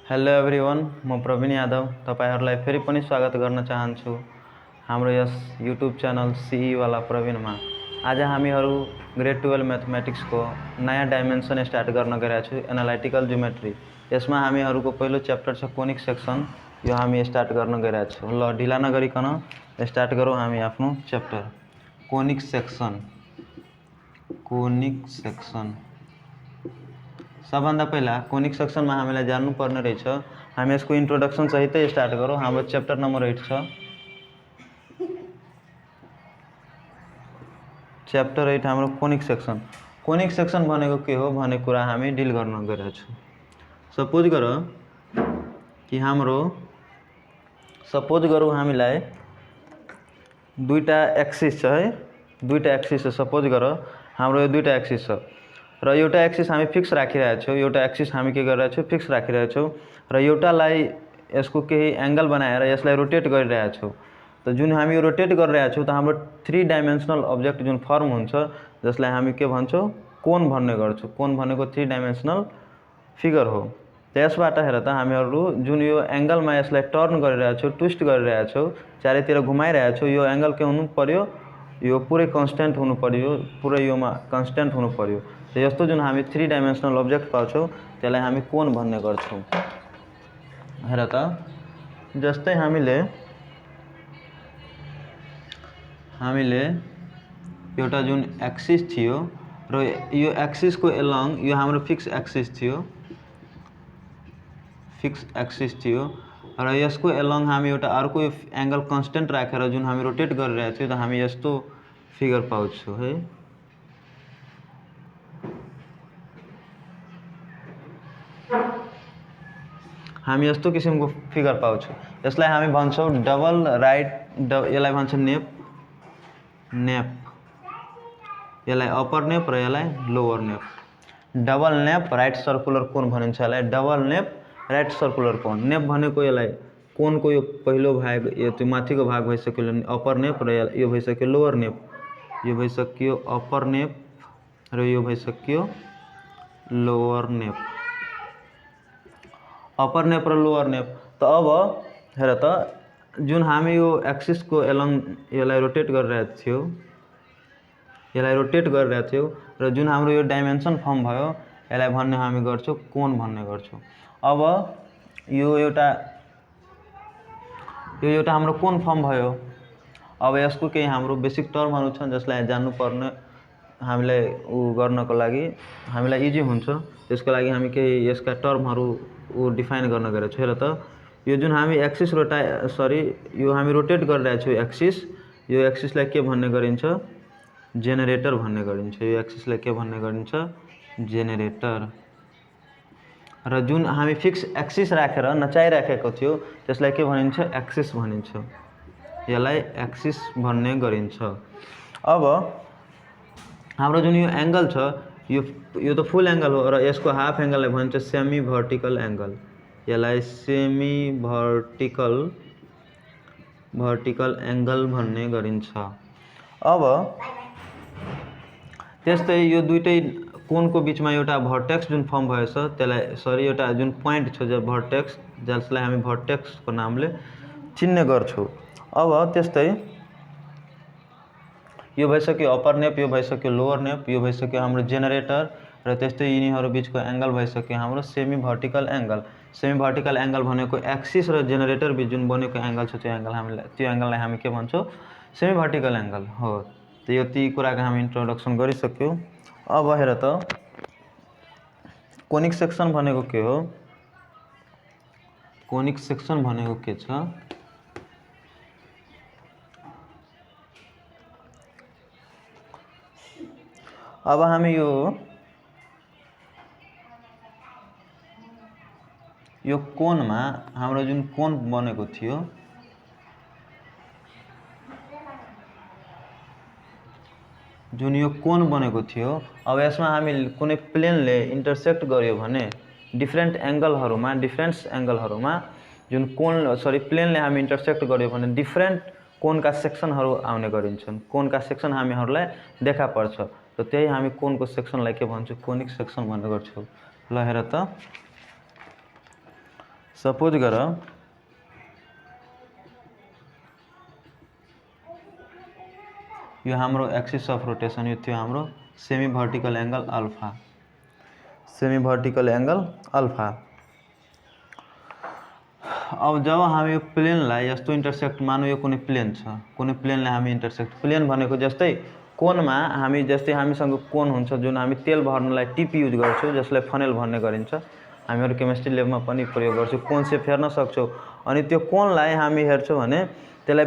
Hello everyone, म प्रवीण यादव तपाईहरुलाई फेरि पनि स्वागत गर्न चाहन्छु हाम्रो यस युट्युब च्यानल सीई वाला प्रवीणमा। आज हामीहरु ग्रेड 12 मैथमेटिक्स को नयाँ डाइमेन्सन स्टार्ट गर्न गएका छु, एनालिटिकल ज्योमेट्री। यसमा हामीहरुको पहिलो च्याप्टर छ कोनिक सेक्सन। यो हामी स्टार्ट गर्न गएका छु। ल ढिला नगरिकन स्टार्ट गरौँ हामी आफ्नो च्याप्टर कोनिक सेक्सन। सबभन्दा पहिला कोनिक सेक्सन में हामीलाई जान्नु पर्ने रहेछ। हामी यसको इन्ट्रोडक्सन सहितै स्टार्ट गरौँ। हाम्रो च्याप्टर नम्बर 8 छ। च्याप्टर 8 हाम्रो कोनिक सेक्सन। कोनिक सेक्सन भनेको के हो भन्ने कुरा हामी डिल गर्न गएका छौं। सपोज गरौँ हामीलाई दुईटा एक्सिस छ है, दुईटा एक्सिस छ। सपोज गर हाम्रो यो दुईटा एक्सिस छ र एउटा एक्सिस हामी फिक्स राखिरहेका छौं, एउटा एक्सिस हामी के गरिरहेका छौं फिक्स राखिरहेका छौं र एउटालाई यसको केही एंगल बनाएर यसलाई रोटेट गरिरहेका छौं। त जुन हामी यो रोटेट गरिरहेका छौं त हाम्रो 3 डाइमेन्सनल अब्जेक्ट जुन फर्म हुन्छ जसलाई हामी के भन्छौं कोन भन्ने गर्छौं। कोन भनेको 3 डाइमेन्सनल फिगर हो। त यसबाट हेर त हामीहरु जुन यो एंगलमा यसलाई टर्न गरिरहेका छौं, ट्विस्ट गरिरहेका छौं, चारैतिर घुमाइरहेका छौं, यो एंगल के हुनु पर्यो, यो पुरै कन्स्टेन्ट हुनु पर्यो, पुरै योमा कन्स्टेन्ट हुनु पर्यो। त यस्तो जुन हामी 3 डाइमेन्सनल अब्जेक्ट पाउँछौं त्यसलाई हामी कोन भन्ने गर्छौं। हेर त जस्तै हामीले एउटा जुन एक्सिस थियो र यो एक्सिस को एलोंग यो हाम्रो फिक्स एक्सिस थियो र यसको एलोंग हामी एउटा अर्को एंगल कन्स्टेन्ट राखेर जुन हामी रोटेट गरिरहेका थियौं त हामी यस्तो फिगर पाउँछौं है। हामी यस्तो किसिमको फिगर पाउँछौं। यसलाई हामी भन्छौं डबल राइट, यसलाई भन्छ नेप, यसलाई अप्पर नेप र यसलाई लोअर नेप। डबल नेप राइट सर्कुलर कोन भनिन्छ यसलाई। डबल नेप राइट सर्कुलर कोन। नेप भनेको यसलाई कोनको यो पहिलो भाग, यो त्यो माथिको भाग भइसक्यो अप्पर नेप र यो भइसक्यो लोअर नेप। यो भइसक्यो अप्पर नेप र यो भइसक्यो लोअर नेप। अप्पर नेप र लोअर नेप। त अब हेर त जुन हामी यो एक्सिस को एलोंग यसलाई रोटेट गरिरहेका थियौं र जुन हाम्रो यो डाइमेन्सन फर्म भयो यसलाई भन्ने हामी गर्छौं कोन भन्ने गर्छौं। अब यो एउटा हाम्रो कोन फर्म भयो। अब यसको केही हाम्रो बेसिक टर्महरु छन् जसलाई जान्नु पर्ने, हामीलाई गर्नको लागि हामीलाई इजी हुन्छ। त्यसको लागि हामी केही यसका टर्महरु डिफाइन गर्न गएका छौं। हेर त यो जुन हामी एक्सिस यो हामी रोटेट गरिरहेका छौं एक्सिस, यो एक्सिसलाई के भन्ने गरिन्छ जेनेरेटर भन्ने गरिन्छ। यो एक्सिसलाई के भन्ने गरिन्छ जेनेरेटर। र जुन हामी फिक्स एक्सिस राखेर नचाइराखेको थियो त्यसलाई के भनिन्छ एक्सिस भनिन्छ। यसलाई एक्सिस भन्ने गरिन्छ। अब हाम्रो जुन यो एंगल छ यो त फुल एंगल हो र यसको हाफ एंगललाई भनिन्छ सेमी भर्टिकल एंगल। यसलाई सेमी भर्टिकल एंगल भन्ने गरिन्छ। अब त्यस्तै यो दुईटै कोनको बीचमा एउटा भर्टेक्स जुन फर्म भएछ त्यसलाई एउटा जुन प्वाइन्ट छ जो भर्टेक्स, जसलाई हामी भर्टेक्स को नामले चिन्ने गर्छौं। अब त्यस्तै यो भइसक्यो अप्पर नेप, यो भइसक्यो लोअर नेप, यो भइसक्यो हाम्रो जेनेरेटर र त्यस्तै यिनीहरु बीचको एंगल भइसक्यो हाम्रो semi vertical angle. Semi vertical angle भनेको एक्सिस र जेनेरेटर बीच जुन बनेको एंगल छ त्यो एंगललाई हामी के भन्छौं सेमी भर्टिकल एंगल हो। त यो ती कुराको हामी इन्ट्रोडक्सन गरिसक्यौं। अब हेर त कोनिक सेक्सन भनेको के हो। कोनिक सेक्सन भनेको के छ, अब हामी यो कोनमा हाम्रो जुन कोन बनेको थियो अब यसमा हामी कुनै प्लेनले इन्टरसेक्ट गर्यो भने डिफरेन्ट एंगलहरुमा जुन प्लेनले हामी इन्टरसेक्ट गर्यो भने डिफरेन्ट कोनका सेक्सनहरु आउने गरिन्छन्। कोनका सेक्सन हामीहरुलाई देखा पर्छ। त त्यही हामी कोनको सेक्सनलाई के भन्छौं कोनिक सेक्सन भन्ने गर्छौं। ल हेर त सपोज गर यो हाम्रो एक्सिस अफ रोटेशन, यो थियो हाम्रो semi vertical angle alpha, semi vertical angle alpha. अब जब हामी यो प्लेनलाई यस्तो इन्टरसेक्ट, मानौँ यो कुनै प्लेन छ, कुनै प्लेनलाई हामी इन्टरसेक्ट, प्लेन भनेको जस्तै कोनमा हामी, जस्तै हामीसँग कोन हुन्छ जुन हामी तेल भर्नलाई टिप युज गर्छौँ, जसलाई फनेल भन्ने गरिन्छ, हामीहरू केमिस्ट्री ल्याबमा पनि प्रयोग गर्छौँ, कोन से फेर्न सक्छौँ। अनि त्यो कोनलाई हामी हेर्छौँ भने त्यसलाई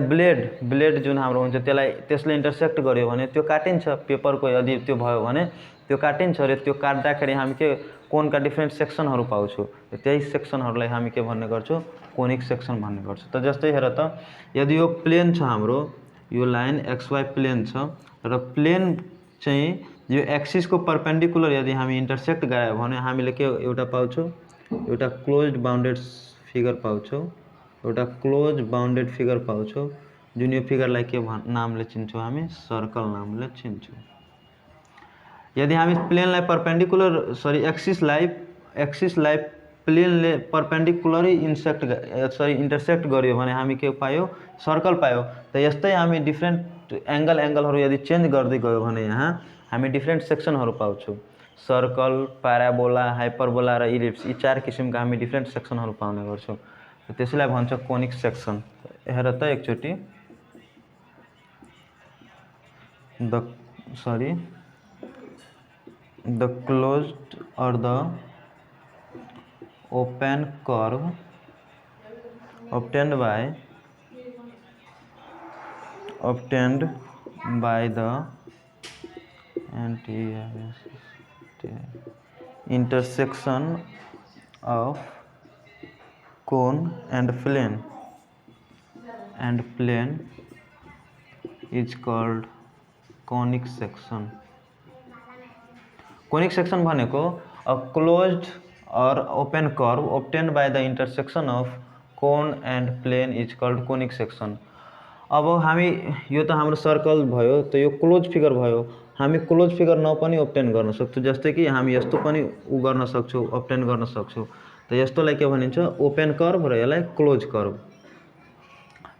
ब्लेड जुन हाम्रो हुन्छ त्यसले इन्टरसेक्ट गर्यो भने त्यो काटिन्छ। पेपरको यदि त्यो भयो भने त्यो काटिन्छ र त्यो काट्दाखेरि हामी के कोनका डिफ्रेन्ट सेक्सनहरू पाउँछौँ। त्यही सेक्सनहरूलाई हामी के भन्ने गर्छौँ, कोनिक सेक्सन भन्ने गर्छौँ। त जस्तै हेर त, यदि यो प्लेन छ हाम्रो, यो लाइन XY प्लेन छ र प्लेन चाहिँ यो एक्सिसको परपेन्डिकुलर यदि हामी इन्टरसेक्ट गरायो भने हामीले के एउटा पाउँछौँ, एउटा क्लोज्ड बाउन्डेड फिगर पाउँछौँ, एउटा क्लोज बाउन्डेड फिगर पाउँछौँ, जुन यो फिगरलाई के नामले चिन्छौँ, हामी सर्कल नामले चिन्छौँ। यदि हामी प्लेनलाई परपेन्डिकुलर एक्सिसलाई प्लेनले परपेन्डिकुलरै इन्टरसेक्ट गर्यो भने हामी के पायो, सर्कल पायो। त यस्तै हामी डिफ्रेन्ट एंगलहरू यदि चेन्ज गर्दै गयो भने यहाँ हामी डिफ्रेन्ट सेक्सनहरू पाउँछौँ। सर्कल, प्याराबोला, हाइपरबोला र इलिप्स, यी 4 किसिमका हामी डिफ्रेन्ट सेक्सनहरू पाउने गर्छौँ। त्यसलाई भन्छ कोनिक सेक्सन। हेर त एकचोटि, the closed or the open curve obtained by the intersection of cone and plane is called conic section. Conic section भनेको अ क्लोज्ड और open curve obtained by the intersection of cone and plane is called conic section. अब हामी यो त हाम्रो circle भयो, त यो क्लोज फिगर भयो, हामी क्लोज फिगर न पनि obtain गर्न सक्छौँ। जस्तै कि हामी यस्तो पनि गर्न सक्छौँ, obtain गर्न सक्छौँ। त यस्तोलाई के भनिन्छ, ओपन कर्व र यसलाई क्लोज कर्व।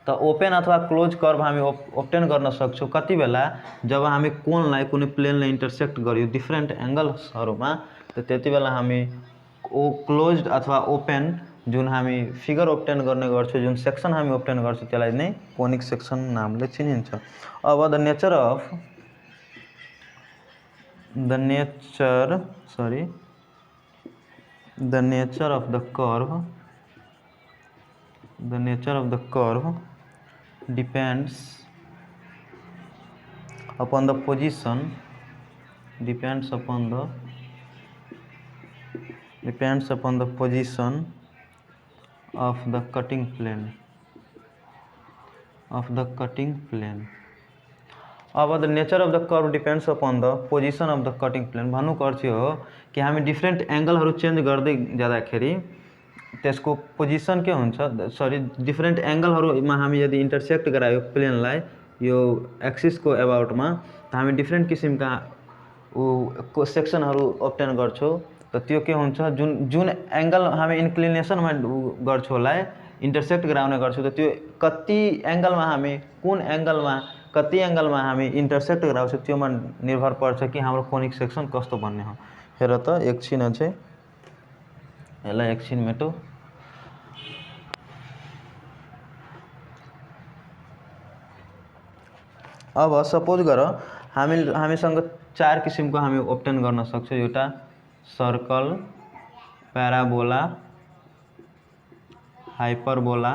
त ओपन अथवा क्लोज कर्व हामी obtain गर्न सक्छौँ कति बेला, जब हामी कोनलाई कुनै प्लेनले इन्टरसेक्ट गर्यो डिफ्रेन्ट एंगल्सहरूमा, त त्यति बेला हामी क्लोज्ड अथवा ओपन जुन हामी फिगर obtain गर्ने गर्छौँ, जुन सेक्सन हामी obtain गर्छौँ, त्यसलाई नै कोनिक सेक्सन नामले चिनिन्छ। अब the nature of the curve depends upon the position of the cutting plane. अब the nature of the curve depends upon the position of the cutting plane भन्नुको अर्थ हो कि हामी डिफ्रेन्ट एंगलहरू चेन्ज गर्दै जाँदाखेरि त्यसको पोजिसन के हुन्छ, डिफ्रेन्ट एंगलहरूमा हामी यदि इन्टरसेक्ट गरायो प्लेनलाई यो एक्सिसको एबाउटमा, त हामी डिफ्रेन्ट किसिमका सेक्सनहरू obtain गर्छौँ। त त्यो के हुन्छ, जुन एंगल हामी इन्क्लिनेसनमा गर्छौँ लाई इन्टरसेक्ट गराउने गर्छौँ, त त्यो कति एंगलमा हामी कति एंगलमा हामी इन्टरसेक्ट गराउँछौँ त्योमा निर्भर पर्छ कि हाम्रो कोनिक सेक्सन कस्तो भन्ने हो। हेर त एकछिन चाहिँ यसलाई एकछिन मेटो। अब सपोज गर हामीसँग 4 किसिमको हामी obtain गर्न सक्छौँ, एउटा सर्कल, प्याराबोला, हाइपरबोला,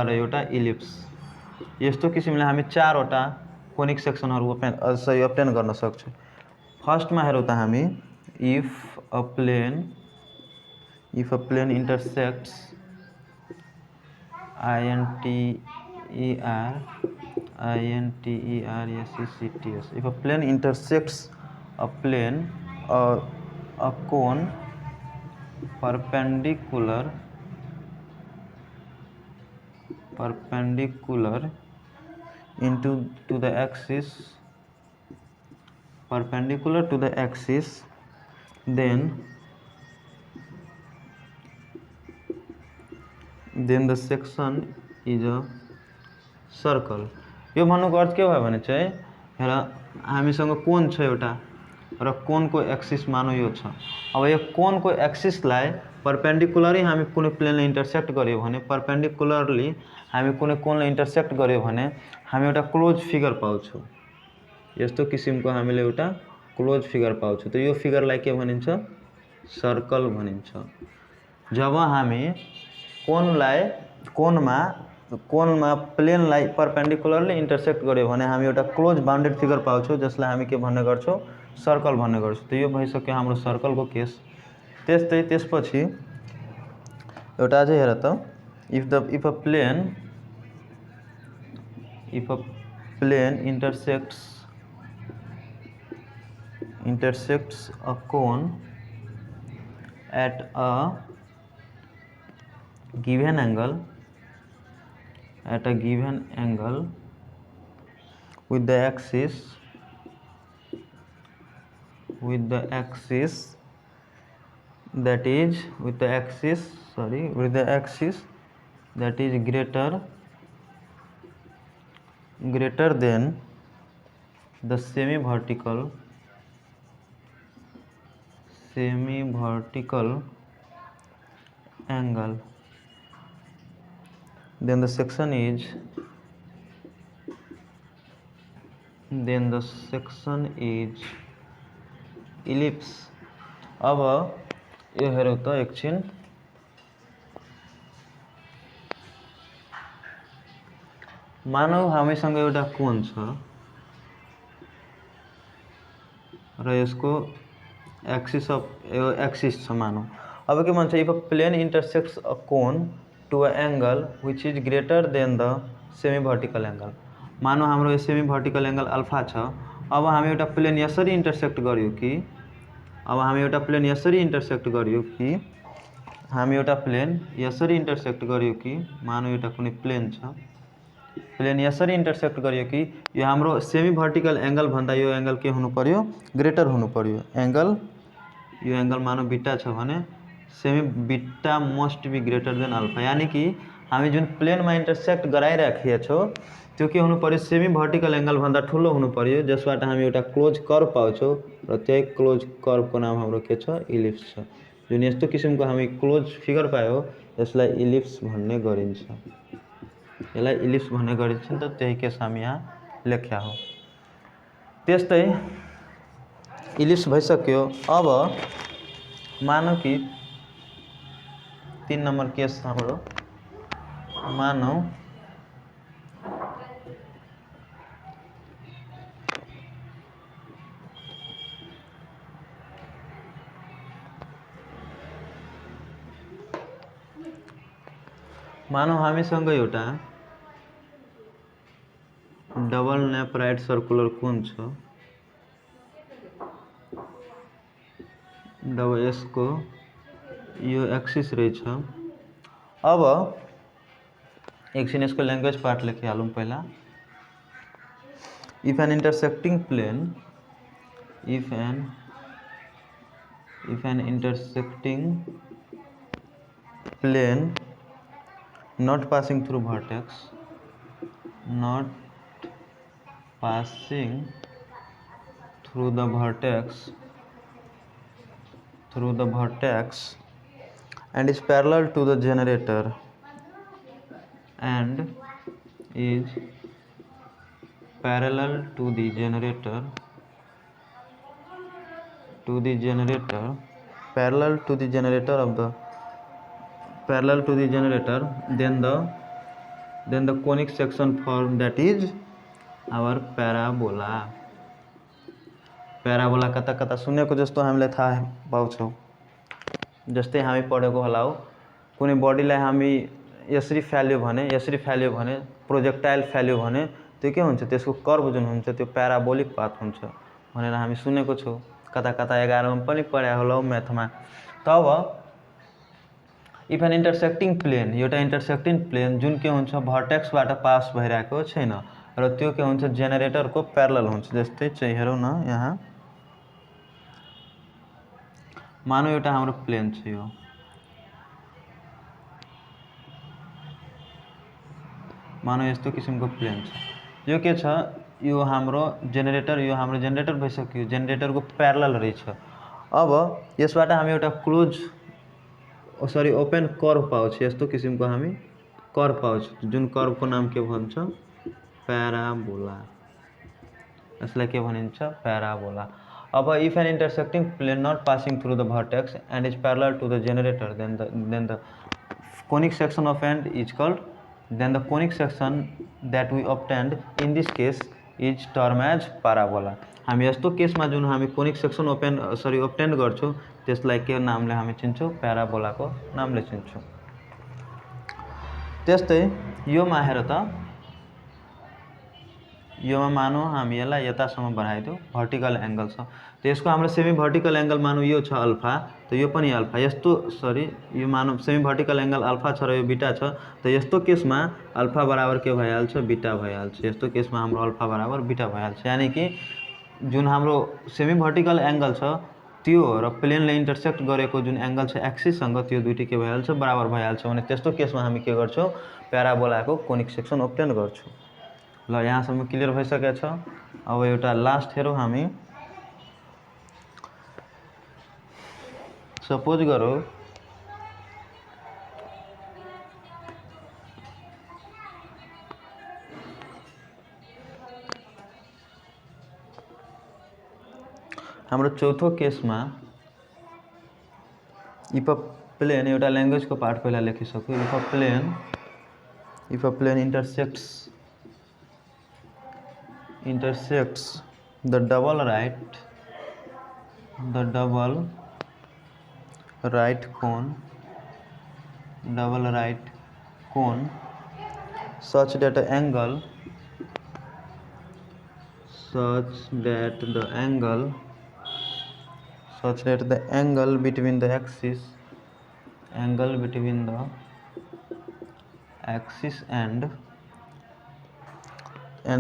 र एउटा इलिप्स। यस्तो किसिमले हामी 4 वटा कोनिक सेक्सनहरू obtain गर्न सक्छौँ। फर्स्टमा हेरौँ त हामी, if a plane intersects INTERSECTS, if a plane intersects a cone perpendicular to the axis then the section is a circle. यो भन्नुको अर्थ के भयो भने चाहिँ हेर हामीसँग कोण छ एउटा र कोणको एक्सिस मानौ यो छ। अब यो कोणको एक्सिसलाई परपेन्डिकुलरली हामी कुनै प्लेनले इन्टरसेक्ट गर्यो भने परपेन्डिकुलरली हामी कुनै कोणले इन्टरसेक्ट गर्यो भने हामी एउटा क्लोज फिगर पाउँछौँ। यस्तो किसिमको हामीले एउटा क्लोज फिगर पाउँछौँ। त यो फिगरलाई के भनिन्छ? सर्कल भनिन्छ। जब हामी कोणमा प्लेनलाई परपेन्डिकुलरली इन्टरसेक्ट गर्यो भने हामी एउटा क्लोज बाउन्डेड फिगर पाउँछौँ जसलाई हामी के भन्ने गर्छौँ? सर्कल भन्ने गर्छौँ। त यो भइसक्यो हाम्रो सर्कलको केस। त्यस्तै त्यसपछि एउटा चाहिँ हेर त if a plane intersects a cone at a given angle with the axis that is greater than the semi-vertical angle, then the section is ellipse। अब यो हेरौ त एकछिन, मानौ हामीसँग एउटा कोण छ र यसको एक्सिस छ मानौ। अब के भन्छ? If a plane intersects a cone to a angle which is greater than the semi vertical angle. मानौ हाम्रो यो सेमी भर्टिकल एंगल अल्फा छ। अब हामी एउटा प्लेन यसरी इन्टरसेक्ट गर्यो कि हामी एउटा प्लेन यसरी इन्टरसेक्ट गर्यो कि मानौ एउटा कुनै प्लेन छ, प्लेन यसरी इन्टरसेक्ट गर्यो कि यो हाम्रो सेमी भर्टिकल एंगल भन्दा यो एंगल के हुनु पर्यो? ग्रेटर हुनु पर्यो। यो एंगल मानौ बीटा छ भने semi beta must be greater than alpha. यानी कि हामी जुन प्लेनमा इन्टरसेक्ट गराइराखेका छौँ त्यो के हुनु पर्यो? सेमी भर्टिकल एंगल भन्दा ठुलो हुनु पर्यो, जसबाट हामी एउटा क्लोज कर्व पाउँछौँ र त्यही क्लोज कर्वको नाम हाम्रो के छ? इलिप्स छ। जुन यस्तो किसिमको हामी क्लोज फिगर पायो यसलाई इलिप्स भन्ने गरिन्छ। यसलाई इलिप्स भन्ने गरिन्छ नि त, त्यही केस हामी यहाँ लेख्या हो। त्यस्तै इलिप्स भइसक्यो। अब मानौ कि 3 नंबर केस हाम्रो, मानौ हामीसँग एउटा double nap right circular cone छ। डबल यसको यो एक्सिस रहेछ। अब एकछिन यसको ल्याङ्ग्वेज पार्ट लेखिहालौँ पहिला। If an intersecting plane not passing through the vertex and is parallel to the generator parallel to the generator then the conic section formed, that is our parabola। कता सुनेको जस्तो हामीले थाहा पाउँछौँ। जस्तै हामी पढेको होला हो, कुनै बडीलाई हामी यसरी फाल्यो भने प्रोजेक्टाइल फाल्यो भने त्यो के हुन्छ? त्यसको कर्व जुन हुन्छ त्यो प्याराबोलिक पाथ हुन्छ भनेर हामी सुनेको छौँ। कता 11 मा पनि पढ्या होला हो म्याथमा। तब इफ एन इंटरसेक्टिंग प्लेन, एउटा इंटरसेक्टिंग प्लेन जुन के हुन्छ? भर्टेक्सबाट पास भइरहेको छैन र त्यो के हुन्छ? जेनेरेटरको प्यारलल हुन्छ। जस्तै चाहिँ हेरौँ न यहाँ, मानौ एउटा हाम्रो प्लेन छ, मानौ यस्तो किसिमको प्लेन छ, यो के छ, यो हाम्रो जेनेरेटर भइसक्यो, जेनेरेटरको प्यारलल रहेछ। अब यसबाट हामी एउटा ओपन कर्व पाउँछ, यस्तो किसिमको हामी कर्व पाउँछ, जुन कर्वको नाम के भन्छ, प्याराबोला। यसलाई के भनिन्छ, प्याराबोला। अब if an intersecting plane not passing through the vertex and is parallel to the generator, then the conic section of end is called, then the conic section that we obtained in this case is termed as parabola। हामी यस्तो केसमा जुन हामी conic section obtain गर्छौं त्यसलाई के नामले हामी चिन्छौं, प्याराबोलाको नामले चिन्छौं। त्यस्तै योमा हेर त, योमा मानौ हामी यसलाई यतासम्म बढाइदियो, भर्टिकल एंगल छ, त यसको हाम्रो सेमी भर्टिकल एंगल मानौ यो छ अल्फा, त यो पनि अल्फा, यस्तो यो मानौ सेमी भर्टिकल एंगल अल्फा छ र यो बीटा छ, त यस्तो केसमा अल्फा बराबर के भइहाल्छ, बीटा भइहाल्छ। यस्तो केसमा हाम्रो अल्फा बराबर बीटा भइहाल्छ, यानी कि जुन हाम्रो सेमी भर्टिकल एंगल छ त्यो र प्लेनले इंटरसेक्ट गरेको जुन एंगल छ एक्सिस सँग, त्यो दुईटै के भइहाल्छ, बराबर भइहाल्छ भने त्यस्तो केसमा हामी के गर्छौं, प्याराबोलाको कोनिक सेक्सन obtain गर्छौं। ल यहाँसम्म क्लियर भइसकेको छ। अब एउटा लास्ट हेरौँ हामी, सपोज गरौँ हाम्रो चौथो केसमा इफ अ प्लेन, एउटा ल्याङ्ग्वेजको पार्ट पहिला लेखिसक्यो, if a plane intersects the double right cone such that the angle between the axis and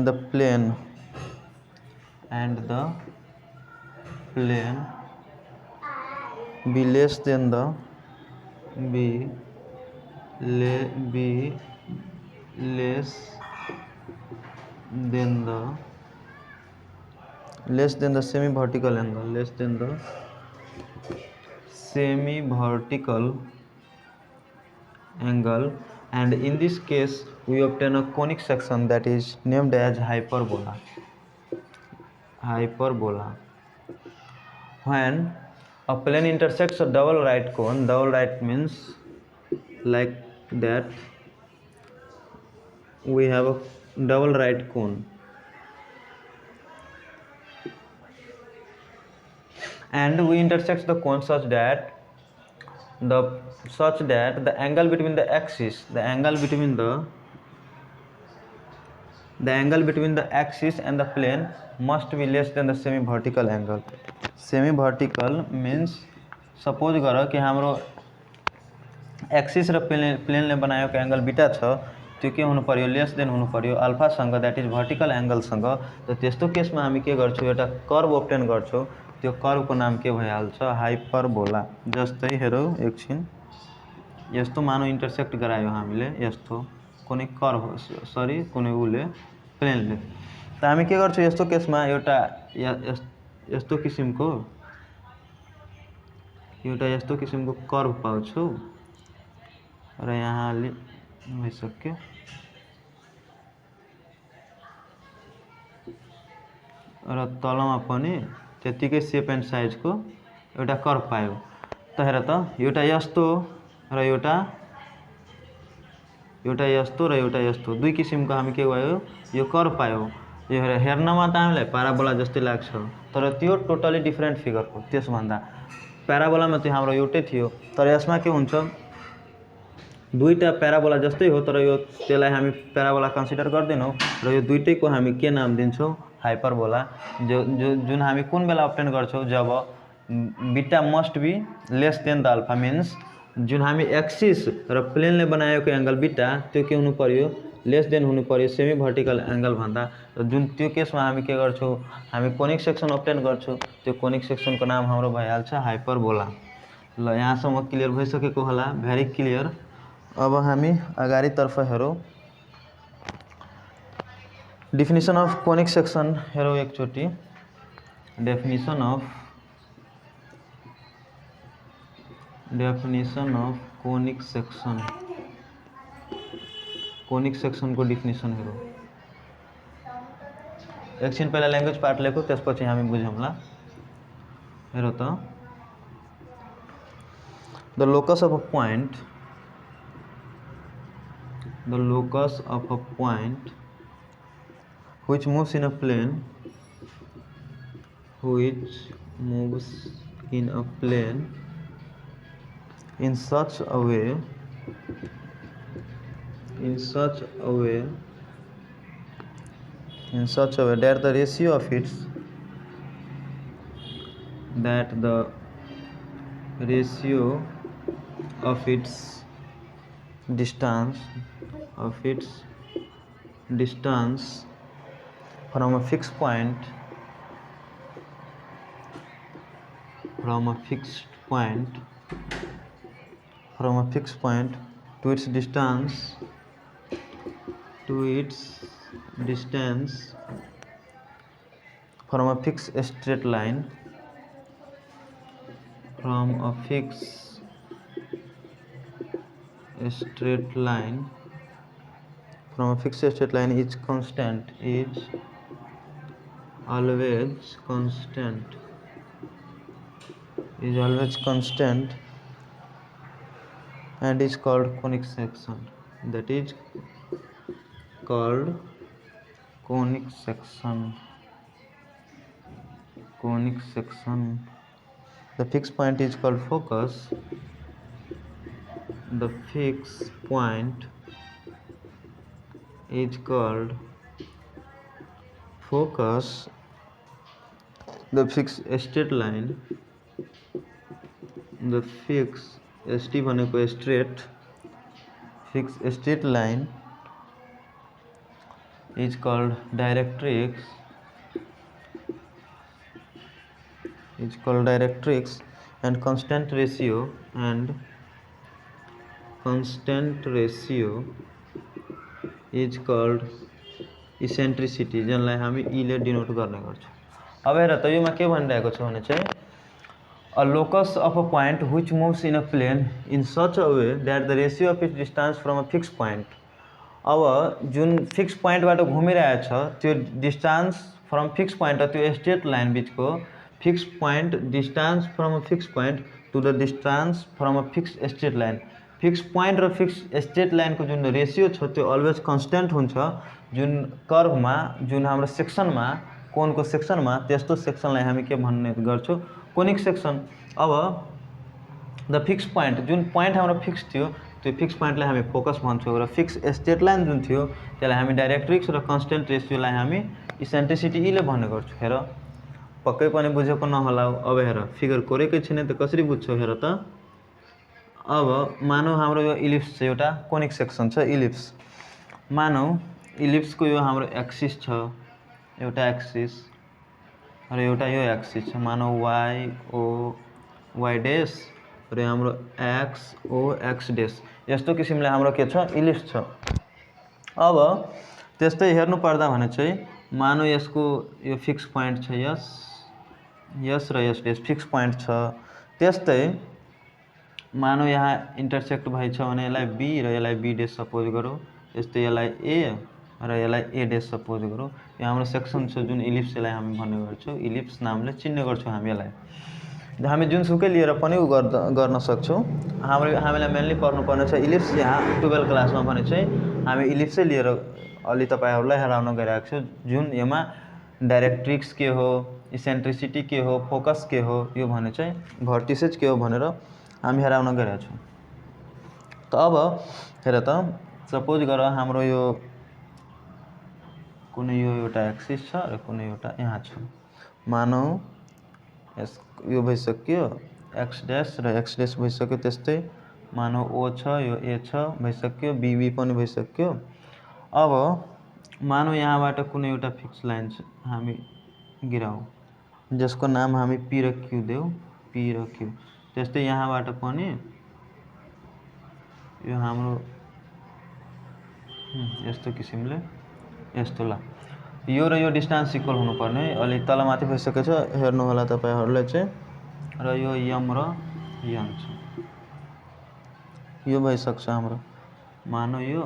the plane be less than the semi vertical angle, and in this case we obtain a conic section that is named as hyperbola. When a plane intersects a double right cone, double right means like that, we have a double right cone, and we intersect the cone such that the angle between the axis and the plane must be less than the semi vertical angle। semi vertical means suppose गर कि हाम्रो axis र प्लेनले बनाएको angle beta छ, त्यो के हुनु पर्यो, लेस देन हुनु पर्यो अल्फा सँग, दैट इज भर्टिकल एंगल सँग। त त्यस्तो केसमा हामी के गर्छौं, एउटा कर्व obtain गर्छौं, त्यो कर्वको नाम के भइहाल्छ, हाइपरबोला। जस्तै हेरौ एकछिन, यस्तो मानौ इंटरसेक्ट गरायो हामीले, यस्तो कुनै कर्व कुनै उले प्लेनले, त हामी के गर्छौं, यस्तो केसमा एउटा यस्तो किसिमको कर्व पाउँछौ र यहाँ भइसक्यो, र तलमा पनि त्यतिकै सेप एन्ड साइजको एउटा कर्व पायो। त हेर त, एउटा यस्तो र एउटा यस्तो दुई किसिमको हामी के भयो, यो कर्व पायो। यो हेर्नमा त हामीलाई प्याराबोला जस्तै लाग्छ, तर त्यो टोटली डिफरेन्ट फिगर हो। त्यसभन्दा प्याराबोलामा त्यो हाम्रो एउटै थियो, तर यसमा के हुन्छ, दुईटा प्याराबोला जस्तै हो, तर यो त्यसलाई हामी प्याराबोला कन्सिडर गर्दैनौँ र यो दुईटैको हामी के नाम दिन्छौँ, हाइपरबोला। जुन हामी कुन बेला obtain गर्छौँ, जब beta must be less than the alpha, means जुन हामी एक्सिस र प्लेनले बनाएको एंगल बीटा त्यो के हुनु पर्यो, लेस देन हुनु पर्यो सेमी भर्टिकल एंगल भन्दा। र जुन त्यो केसमा हामी के गर्छौँ, हामी कोनिक सेक्सन obtain गर्छौँ, त्यो कोनिक सेक्सनको नाम हाम्रो भइहाल्छ हाइपरबोला। ल यहाँसम्म क्लियर भइसकेको होला, भेरी क्लियर। अब हामी अगाडि तर्फ हेरौँ। डेफिनेसन अफ कोनिक सेक्सन हेरौँ एकचोटि। Definition of conic section, conic section को डेफिनेसन हेरौँ। एकछिन पहिला ल्याङ्ग्वेज पार्ट लेखौँ, त्यसपछि हामी बुझौँला। हेरौँ त, the locus of a point, the locus of a point which moves in a plane, in such a way that the ratio of its distance from a fixed point to its distance from a fixed straight line is constant, always constant, and is called conic section. That is called conic section. The fixed point is called focus. The fixed point is called focus. The fixed straight line, the fixed ST भनेको straight, fixed straight line is called directrix. And constant ratio is called eccentricity, जसलाई हामी E ले denote गर्ने गर्छौँ। अब हेर त, योमा के भनिरहेको छ भने चाहिँ a locus of a point which moves in a plane in such a way that the ratio of its distance from a fixed point, अब जुन फिक्स पोइन्टबाट घुमिरहेछ त्यो डिस्टेन्स फ्रम फिक्स पोइन्ट र त्यो स्ट्रेट लाइन बिचको fix point distance from a fix point to the distance from a fix straight line, fix point र fix straight लाइनको जुन रेसियो छ त्यो अलवेज कन्स्टेन्ट हुन्छ। जुन कर्भमा, जुन हाम्रो सेक्सनमा, कोनको सेक्सनमा, त्यस्तो सेक्सनलाई हामी के भन्ने गर्छौँ, कोनिक सेक्सन। अब द फिक्स पोइन्ट, जुन पोइन्ट हाम्रो फिक्स थियो त्यो फिक्स पोइन्टलाई हामी फोकस भन्छौँ, र फिक्स स्ट्रेट लाइन जुन थियो त्यसलाई हामी डाइरेक्ट्रिक्स र कन्स्टेन्ट रेसियोलाई हामी इसेन्ट्रिसिटी ले भन्ने गर्छौँ। हेर, पक्कै पनि बुझेको नहोला। अब हेर, फिगर कोरेकै छैन त कसरी बुझ्छौ? हेर त, अब मानौ हाम्रो यो इलिप्स छ, एउटा कोनिक सेक्सन छ इलिप्स। मानौ इलिप्सको यो हाम्रो एक्सिस छ, एउटा एक्सिस र एउटा यो एक्सिस छ। मानौ वाई डेस र हाम्रो एक्स डेस, यस्तो किसिमले हाम्रो के छ, इलिप्स छ। अब त्यस्तै हेर्नु पर्दा भने चाहिँ मानौ यसको यो फिक्स पोइन्ट छ यस र यस डेस फिक्स पोइन्ट छ। त्यस्तै मानौ यहाँ इन्टरसेक्ट भएछ भने यसलाई बी र यसलाई बी डेस सपोज गरौँ, यस्तै यसलाई ए र यसलाई ए डेस सपोज गरौँ। यो हाम्रो सेक्सन छ जुन इलिप्स, यसलाई हामी भन्ने गर्छौँ, इलिप्स नामले चिन्ने गर्छौँ हामी यसलाई। हामी जुनसुकै लिएर पनि गर्न सक्छौँ। हामीलाई मेनली पढ्नुपर्ने छ इलिप्स। यहाँ 12 क्लासमा भने चाहिँ हामी इलिप्सै लिएर अलि तपाईँहरूलाई हेराउन गइरहेको छु, जुन यसमा डाइरेक्ट्रिक्स के हो, इसेन्ट्रिसिटी के हो, फोकस के हो, यो भने चाहिँ भर्टिसेज के हो भनेर हामी हेराउन गइरहेको छौँ। त अब हेर त, सपोज गर हाम्रो यो कुनै यो एउटा एक्सिस छ र कुनै एउटा यहाँ छ। मानौ यो भइसक्यो एक्स डेस र एक्स डेस भइसक्यो। त्यस्तै मानौ ओ छ, यो ए छ भइसक्यो, बी पनि भइसक्यो। अब मानौ यहाँबाट कुनै एउटा फिक्स लाइन हामी गिराउँ, जसको नाम हामी पी र क्यू देऊ, पी र क्यू। त्यस्तै यहाँबाट पनि यो हाम्रो यस्तो किसिमले यस्तो ल यो र यो डिस्टेन्स इक्वल हुनुपर्ने अलि तलमाथि भइसकेको छ हेर्नु होला तपाईहरुले चाहिँ र यो m र n छ यो भइसक्छ हाम्रो मानौ यो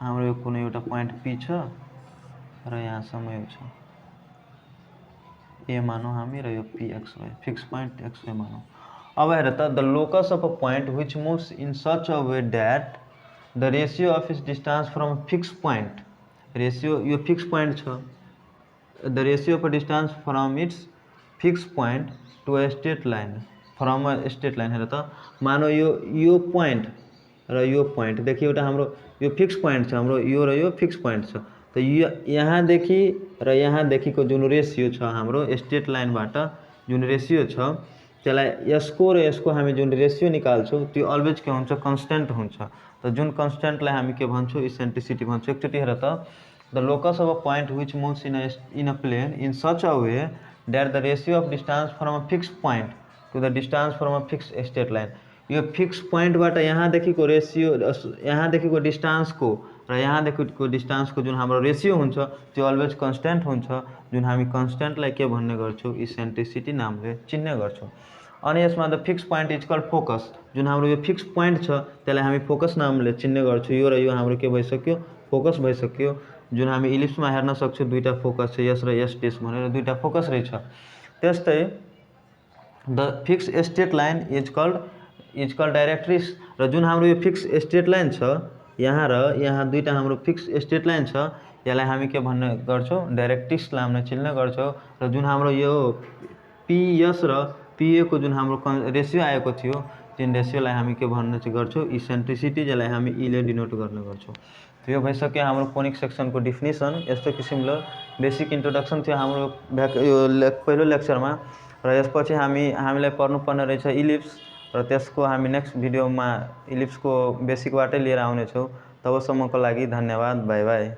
हाम्रो यो कुनै एउटा पोइन्ट p छ र यहाँसम्म यो छ a मानौ हामी र यो p x y fix point x y मानौ अब हेर त the locus of a point which moves in such a way that the ratio of its distance from a fix point ratio यो फिक्स पोइन्ट छ the ratio of a distance from it's fix point to a straight line from a straight line हेर त मानौ यो point र यो point देखि एउटा हाम्रो यो फिक्स पोइन्ट छ हाम्रो यो र यो फिक्स पोइन्ट छ त यहाँदेखि र यहाँदेखिको जुन रेशियो छ हाम्रो स्ट्रेट लाइनबाट जुन रेशियो छ त्यसलाई यसको र यसको हामी जुन रेशियो निकाल्छौं त्यो अलवेज के हुन्छ कन्स्टेन्ट हुन्छ त जुन कन्स्टेन्टलाई हामी के भन्छौं इसेन्ट्रिसिटी भन्छौं एकचोटी हेर त the locus of a point which moves in a plane in such a way that the ratio of distance from a fix point to the distance from a fix straight line यो fix पोइन्टबाट यहाँदेखिको ratio यहाँदेखिको डिस्टेंसको र यहाँदेखिको डिस्टेंसको जुन हाम्रो ratio हुन्छ त्यो अलवेज कन्स्टेन्ट हुन्छ जुन हामी कन्स्टेन्टलाई के भन्ने गर्छौं इसेन्ट्रिसिटी नामले चिन्ने गर्छौं अनि यसमा the fix point is called focus जुन हाम्रो यो फिक्स पोइन्ट छ त्यसलाई हामी फोकस नामले चिन्ने गर्छौं यो र यो हाम्रो के भइसक्यो फोकस भइसक्यो जुन हामी इलिप्समा हेर्न सक्छौं दुईटा फोकस छ यस र यस टेस्ट भनेर दुईटा फोकस रहेछ त्यस्तै the fix straight line is called directrix र जुन हाम्रो यो फिक्स स्ट्रेट लाइन छ यहाँ र यहाँ दुईटा हाम्रो फिक्स स्ट्रेट लाइन छ यसलाई हामी के भन्ने गर्छौं डाइरेक्ट्रिक्स नामले चिन्ने गर्छौं र जुन हाम्रो यो पीएस र पीए को जुन हाम्रो रेशियो आएको थियो जुन रेशियोलाई हामी के भन्ने गर्छौं इसेन्ट्रिसिटी जसलाई हामी ई ले डिनोट गर्ने गर्छौं तो यो भइसक्यो हाम्रो कोनिक सेक्सनको डेफिनेसन यस्तो किसिमले बेसिक इन्ट्रोडक्सन थियो हाम्रो पहिलो लेक्चरमा र यसपछि हामीलाई पढ्नुपर्ने रहेछ इलिप्स र त्यसको हामी नेक्स्ट भिडियोमा इलिप्सको बेसिकबाटै लिएर आउने छौं तबसम्मको लागि धन्यवाद बाइ बाइ।